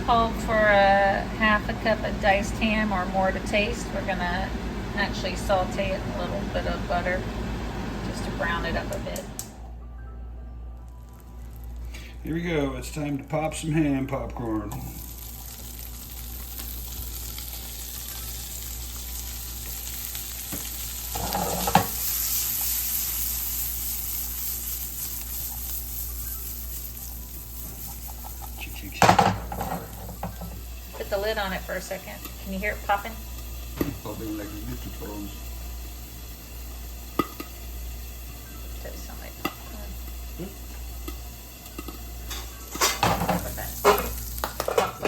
Called for a half a cup of diced ham or more to taste. We're gonna actually saute it in a little bit of butter just to brown it up a bit. Here we go. It's time to pop some ham popcorn. Put the lid on it for a second. Can you hear it popping? Popping like little toes. Does sound like popcorn.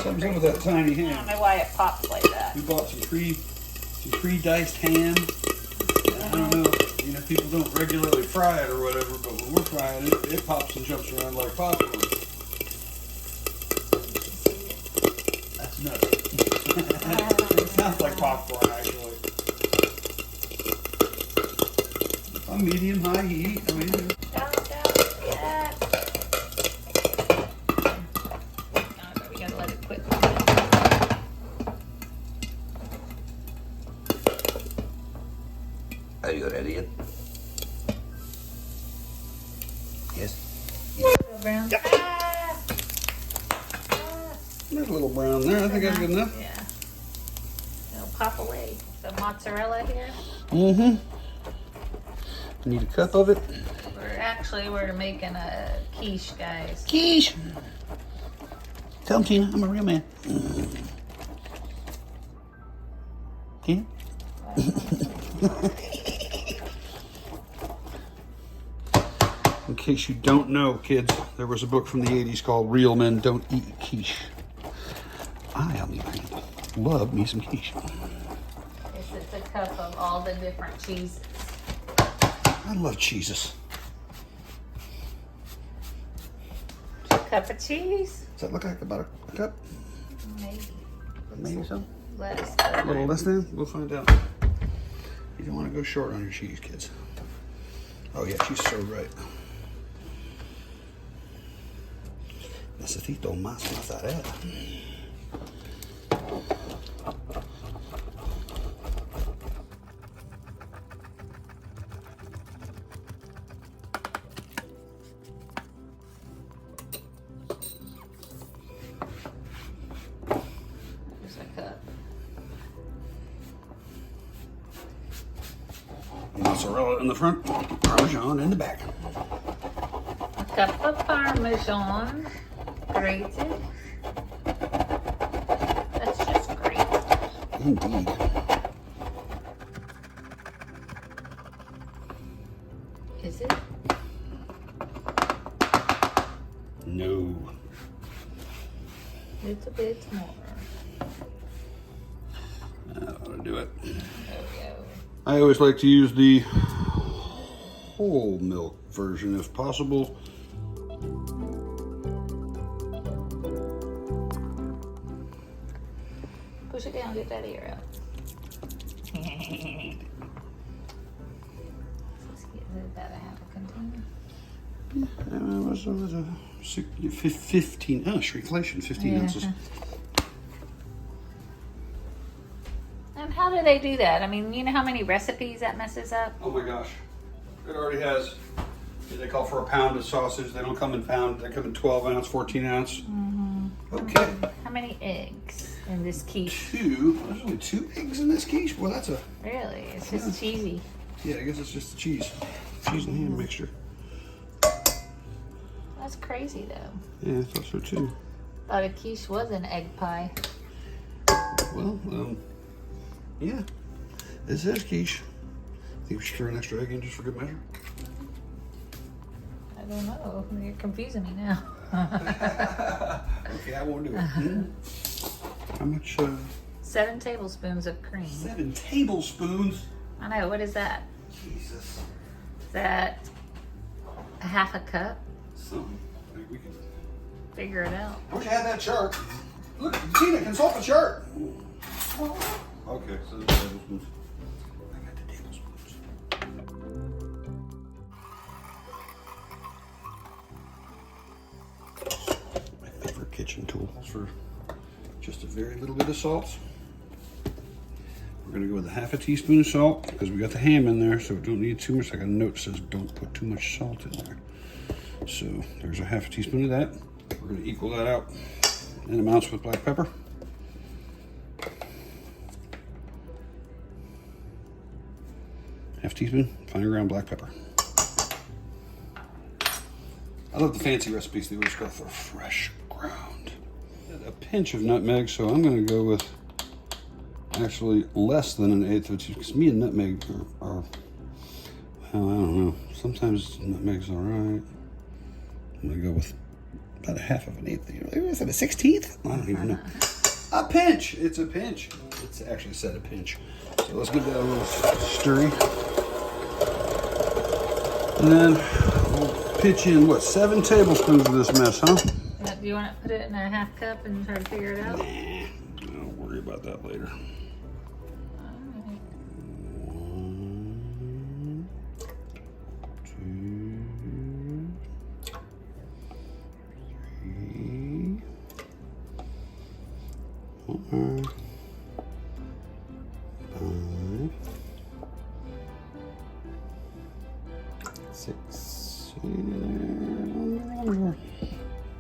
Something's up with that tiny I don't ham. know why it pops like that. We bought some pre-diced ham. I don't know, you know, people don't regularly fry it or whatever, but when we're frying it, it pops and jumps around like popcorn. That's nuts. It sounds like popcorn, actually. On medium high heat, I mean. Down, yeah. We gotta let it quit. Are you ready yet? Yes. Brown. Yep. There's a little brown there. I think that's good enough. Yeah. It'll pop away. The mozzarella here. Mm-hmm. I need a cup of it. We're making a quiche, guys. Quiche. Tell him, Tina, I'm a real man. Tina? In case you don't know, kids, there was a book from the 80s called Real Men Don't Eat Quiche. I, on the other hand, love me some quiche. It's a cup of all the different cheeses. I love cheeses. A cup of cheese? Does that look like about a cup? Maybe. Maybe so. Less. A little less than? We'll find out. You don't want to go short on your cheese, kids. Oh yeah, she's so right. Necesito más mozzarella. There's a cup. Mozzarella in the front, Parmesan in the back. A cup of Parmesan. Grated. That's just great. Indeed. Is it? No. Little bit more. That ought to do it. There we go. I always like to use the whole milk version if possible. Push it down, get that ear out. Let's get about a half a container. It was a 15, shrinkflation, 15 ounces. And how do they do that? I mean, you know how many recipes that messes up? Oh my gosh. It already has, they call for a pound of sausage. They don't come in pound, they come in 12 ounce, 14 ounce. Okay. How many eggs in this quiche? There's only 2 eggs in this quiche? Well, that's a, Really? It's just cheesy. yeah, I guess it's just the cheese. Cheese and ham mixture. That's crazy, though. Yeah, I thought so too. Thought a quiche was an egg pie. Well, yeah. This is quiche. Think we should throw an extra egg in just for good measure? I don't know. You're confusing me now. Okay, I won't do it. How much? 7 tablespoons of cream. 7 tablespoons? I know. What is that? Jesus. Is that a half a cup? Something. Maybe we can... Figure it out. I wish I had that chart. Look, Tina, consult the chart. Okay, so the tablespoons. I got the tablespoons. kitchen tool. For just a very little bit of salt. We're gonna go with a half a teaspoon of salt because we got the ham in there, so we don't need too much. I got a note that says don't put too much salt in there. So there's a half a teaspoon of that. We're gonna equal that out in amounts with black pepper. Half teaspoon fine ground black pepper. I love the fancy recipes. They always go for fresh ground. A pinch of nutmeg, so I'm gonna go with actually less than an eighth of a teaspoon, because me and nutmeg are, well, I don't know. Sometimes nutmeg's all right. I'm gonna go with about a half of an eighth. Is it a 16th? I don't even know. A pinch. It's a pinch. It's actually said a pinch. So let's give that a little stirry. And then we'll pitch in, what, 7 tablespoons of this mess, huh? Do you want to put it in a half cup and try to figure it out? Nah, I'll worry about that later. Alright. 1, 2, 3, 4, 5, 6, 7.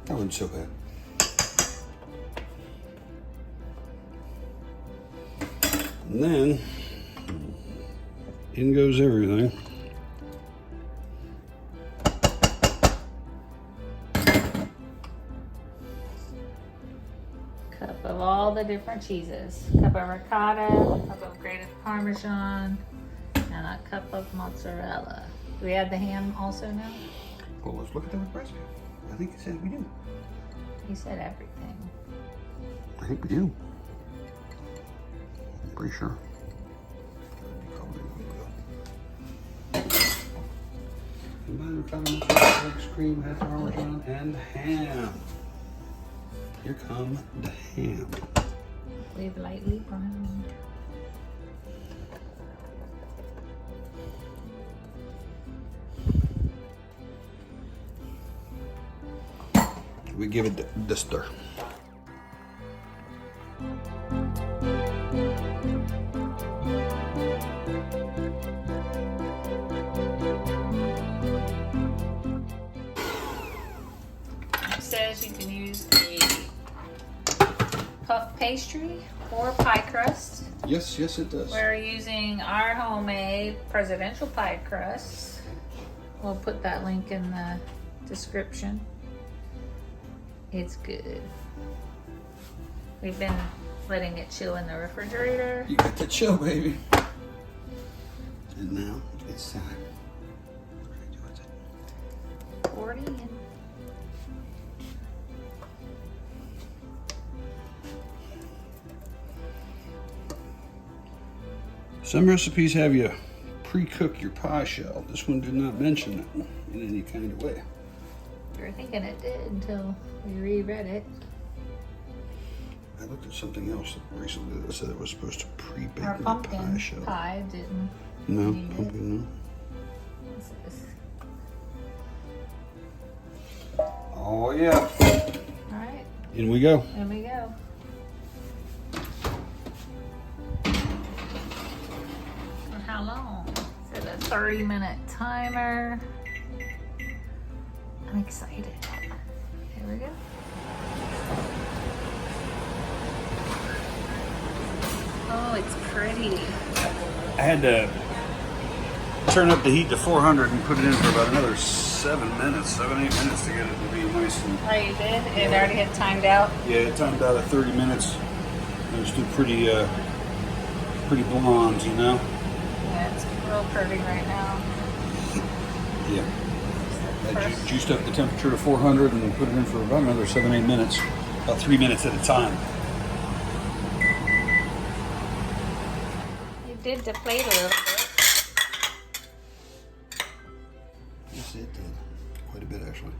That wasn't so bad. And then in goes everything. Cup of all the different cheeses. Cup of ricotta, cup of grated Parmesan, and a cup of mozzarella. Do we add the ham also now? Well, let's look at the recipe. I think it said we do. You said everything. I think we do. I'm pretty sure. Combined ricotta, mozzarella, eggs, cream, half Parmesan, and ham. Here come the ham. Leave lightly browned. We give it the stir. It says you can use the puff pastry or pie crust. Yes, yes it does. We're using our homemade presidential pie crust. We'll put that link in the description. It's good. We've been letting it chill in the refrigerator. You got the chill, baby. And now it's time. What are we gonna do with it? Pour it in. Some recipes have you pre-cook your pie shell. This one did not mention it in any kind of way. We were thinking it did until we reread it. I looked at something else recently that said it was supposed to pre-bake Our the pumpkin pie shell. pie didn't. No, need it. pumpkin, no. What's this? Oh yeah. All right, In we go. there we go. For how long? Set a 30-minute timer. I'm excited. Here we go. Oh, it's pretty. I had to turn up the heat to 400 and put it in for about another 7 minutes, 7, 8 minutes to get it to be nice and. Oh, you did? It already had timed out? Yeah, it timed out at 30 minutes. It was still pretty blonde, you know? Yeah, it's real pretty right now. Yeah. I juiced up the temperature to 400 and put it in for about another 7, 8 minutes. About 3 minutes at a time. You did deflate a little bit. Yes, it did. Quite a bit, actually.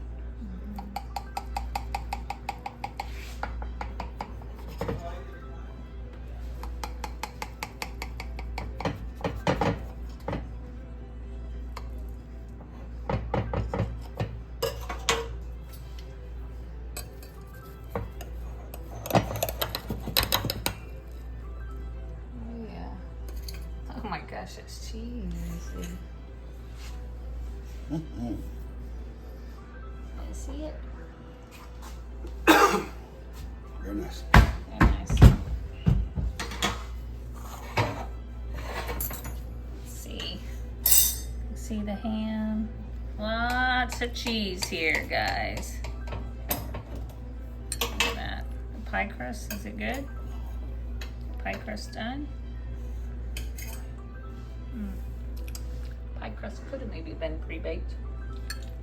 See it? Very nice. Very nice. Let's see. See the ham? Lots of cheese here, guys. Look at that. The pie crust, is it good? Pie crust done? Pie crust could have maybe been pre-baked.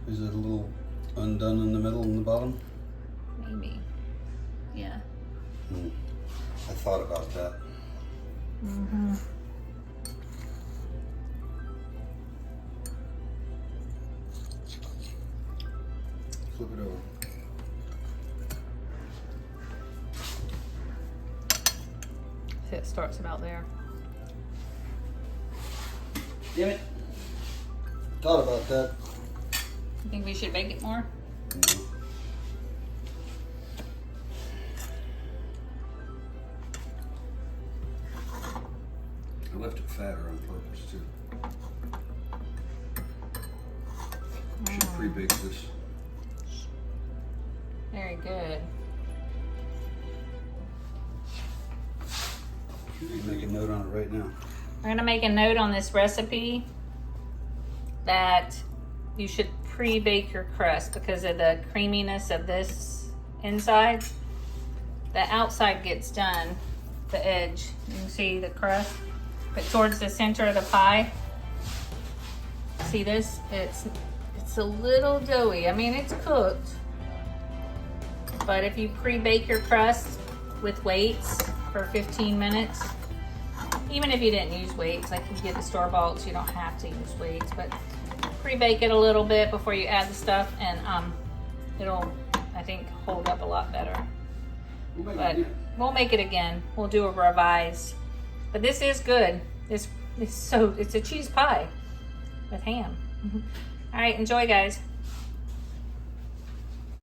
Is it a little undone in the middle and the bottom? Maybe. Yeah. I thought about that. Mm-hmm. Flip it over. See, it starts about there. Damn it. Thought about that. You think we should bake it more? No. I left it fatter on purpose too. Should pre-bake this. Very good. You can make a note on it right now. We're gonna make a note on this recipe that you should pre-bake your crust because of the creaminess of this inside. The outside gets done, the edge. You can see the crust, but towards the center of the pie, see this? It's a little doughy. I mean, it's cooked, but if you pre-bake your crust with weights for 15 minutes, even if you didn't use weights, like you get the store-bought, so you don't have to use weights, but pre-bake it a little bit before you add the stuff, and it'll, I think, hold up a lot better. But we'll make it again. We'll do a revised. But this is good. It's a cheese pie with ham. All right, enjoy, guys.